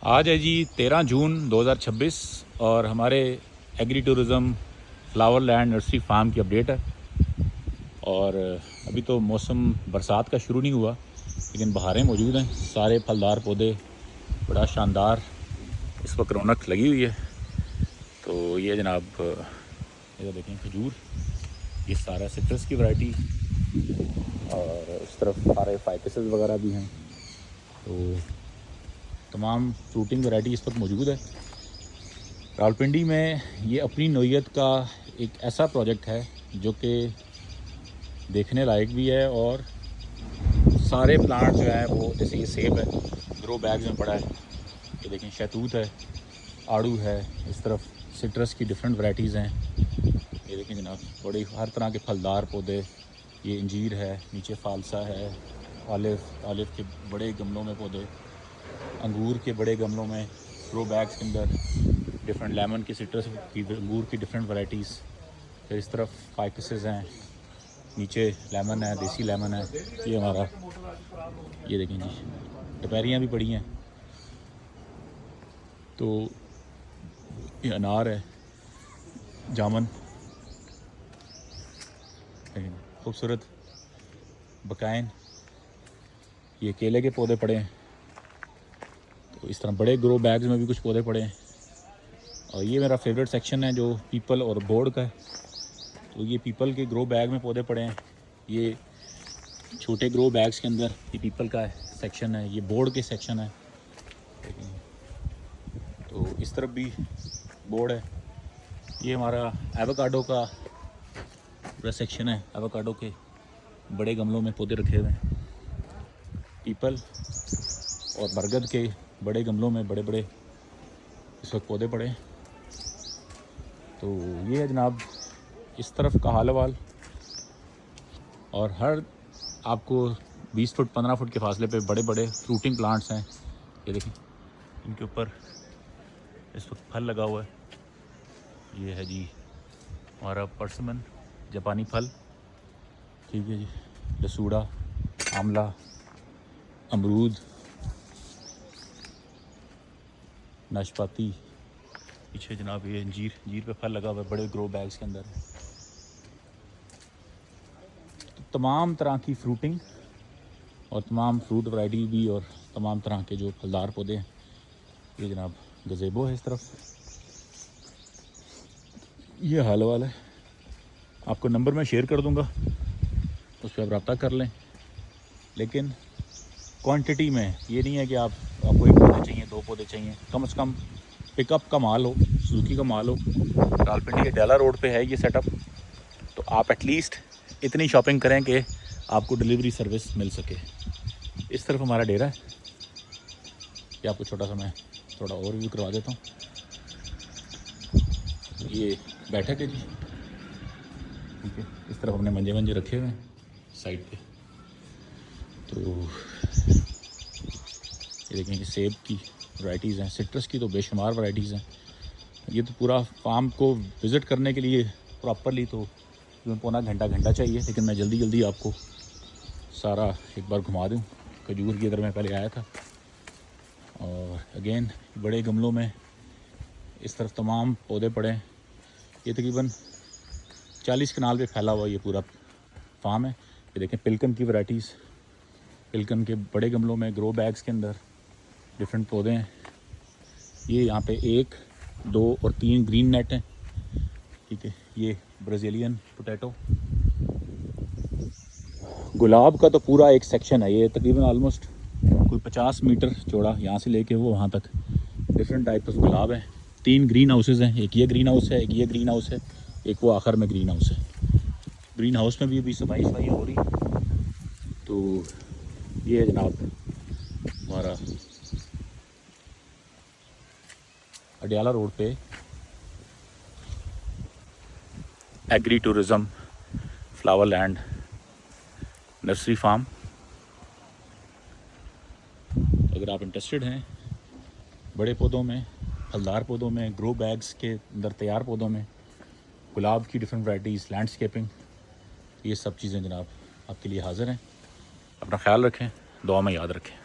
आज है जी 13 जून 2026 और हमारे agri tourism flower land nursery farm की अपडेट है। और अभी तो मौसम बरसात का शुरू नहीं हुआ, लेकिन बहारें मौजूद हैं। सारे फलदार पौधे बड़ा शानदार इस वक्त रौनक लगी हुई है। तो ये जनाब इधर देखें खजूर, ये सारा सिट्रस की वैरायटी, और उस तरफ सारे फाइकसेस वगैरह भी हैं। तो तमाम फ्रूटिंग वैरायटी इस वक्त मौजूद है। रावलपिंडी में ये अपनी नौइयत का एक ऐसा प्रोजेक्ट है जो कि देखने लायक भी है, और सारे प्लांट जो है वो, जैसे ये सेब है ग्रो बैग्स में पड़ा है, ये देखें शहतूत है, आड़ू है, इस तरफ सिट्रस की डिफरेंट वैरायटीज़ हैं। ये देखें जनाब बड़े हर तरह के फलदार पौधे, ये इंजीर है, नीचे फालसा है, ऑलिव के बड़े गमलों में पौधे, अंगूर के बड़े गमलों में ग्रो बैग्स के अंदर डिफरेंट लेमन की सिट्रस की अंगूर की डिफरेंट वैरायटीज़। फिर इस तरफ फाइकसेस हैं, नीचे लेमन है, देसी लेमन है। ये हमारा, ये देखें जी दोपहरियाँ भी पड़ी हैं। तो ये अनार है, जामुन, खूबसूरत बकाइन, ये केले के पौधे पड़े हैं। तो इस तरह बड़े ग्रो बैग्स में भी कुछ पौधे पड़े हैं। और ये मेरा फेवरेट सेक्शन है जो पीपल और बोर्ड का है। तो ये पीपल के ग्रो बैग में पौधे पड़े हैं। ये छोटे ग्रो बैग्स के अंदर ये पीपल का सेक्शन है, ये बोर्ड के सेक्शन है। तो इस तरफ भी बोर्ड है। ये हमारा एवोकाडो का पूरा सेक्शन है, एवोकाडो के बड़े गमलों में पौधे रखे हुए हैं। पीपल और बरगद के बड़े गमलों में बड़े बड़े इस वक्त पौधे पड़े हैं। तो ये है जनाब इस तरफ का हाल हवाल। और हर आपको 20 फुट 15 फुट के फासले पे बड़े बड़े फ्रूटिंग प्लांट्स हैं। ये देखें इनके ऊपर इस वक्त फल लगा हुआ है। ये है जी हमारा परसिमन जापानी फल, ठीक है जी, लसूड़ा, आंवला, अमरूद, नाशपाती, पीछे जनाब ये अंजीर पे फल लगा हुआ है बड़े ग्रो बैग्स के अंदर। तो तमाम तरह की फ्रूटिंग और तमाम फ्रूट वैरायटी भी, और तमाम तरह के जो फलदार पौधे हैं। ये जनाब गज़ेबो है इस तरफ। ये हाल वाला है, आपको नंबर मैं शेयर कर दूंगा, उस पर आप रब्ता कर लें। लेकिन क्वांटिटी में ये नहीं है कि आपको एक पौधे चाहिए, दो पौधे चाहिए, कम से कम पिकअप का माल हो, सुजुकी का माल हो। रावलपिंडी के डाला रोड पे है ये सेटअप। तो आप एटलीस्ट इतनी शॉपिंग करें कि आपको डिलीवरी सर्विस मिल सके। इस तरफ हमारा डेरा है, ये आपको छोटा सा मैं थोड़ा ओवरव्यू करवा देता हूँ। ये बैठक है जी, ठीक है। इस तरफ हमने मंजे रखे हुए हैं साइड पे। तो ये देखें कि सेब की वैरायटीज़ हैं, सिट्रस की तो बेशुमार वैरायटीज़ हैं। ये तो पूरा फार्म को विज़िट करने के लिए प्रॉपरली तो पौना घंटा चाहिए, लेकिन मैं जल्दी आपको सारा एक बार घुमा दूँ। खजूर की अगर मैं पहले आया था, और अगेन बड़े गमलों में इस तरफ तमाम पौधे पड़े हैं। ये तकरीबन 40 कनाल पे फैला हुआ ये पूरा फार्म है। ये देखें पिलकन की वैरायटीज़, पिलकन के बड़े गमलों में ग्रो बैग्स के अंदर डिफरेंट पौधे हैं। ये यहाँ पे 1, 2 और 3 ग्रीन नेट हैं, ठीक है। ये ब्राज़ीलियन पोटैटो, गुलाब का तो पूरा एक सेक्शन है। ये तकरीबन ऑलमोस्ट कोई 50 मीटर चौड़ा, यहाँ से लेके वो वहाँ तक डिफरेंट टाइप ऑफ गुलाब हैं। 3 ग्रीन हाउसेज़ हैं, एक ये ग्रीन हाउस है, एक ये ग्रीन हाउस है, एक वो आखिर में ग्रीन हाउस है। ग्रीन हाउस में भी अभी सफाई हो रही। तो ये है जनाब हमारा अडियाला रोड पे agri tourism flower land nursery farm. अगर आप इंटरेस्टेड हैं बड़े पौधों में, फलदार पौधों में, ग्रो बैग्स के अंदर तैयार पौधों में, गुलाब की डिफरेंट वैरायटीज़, लैंडस्केपिंग, ये सब चीज़ें जनाब आपके लिए हाज़िर हैं। अपना ख्याल रखें, दुआ में याद रखें।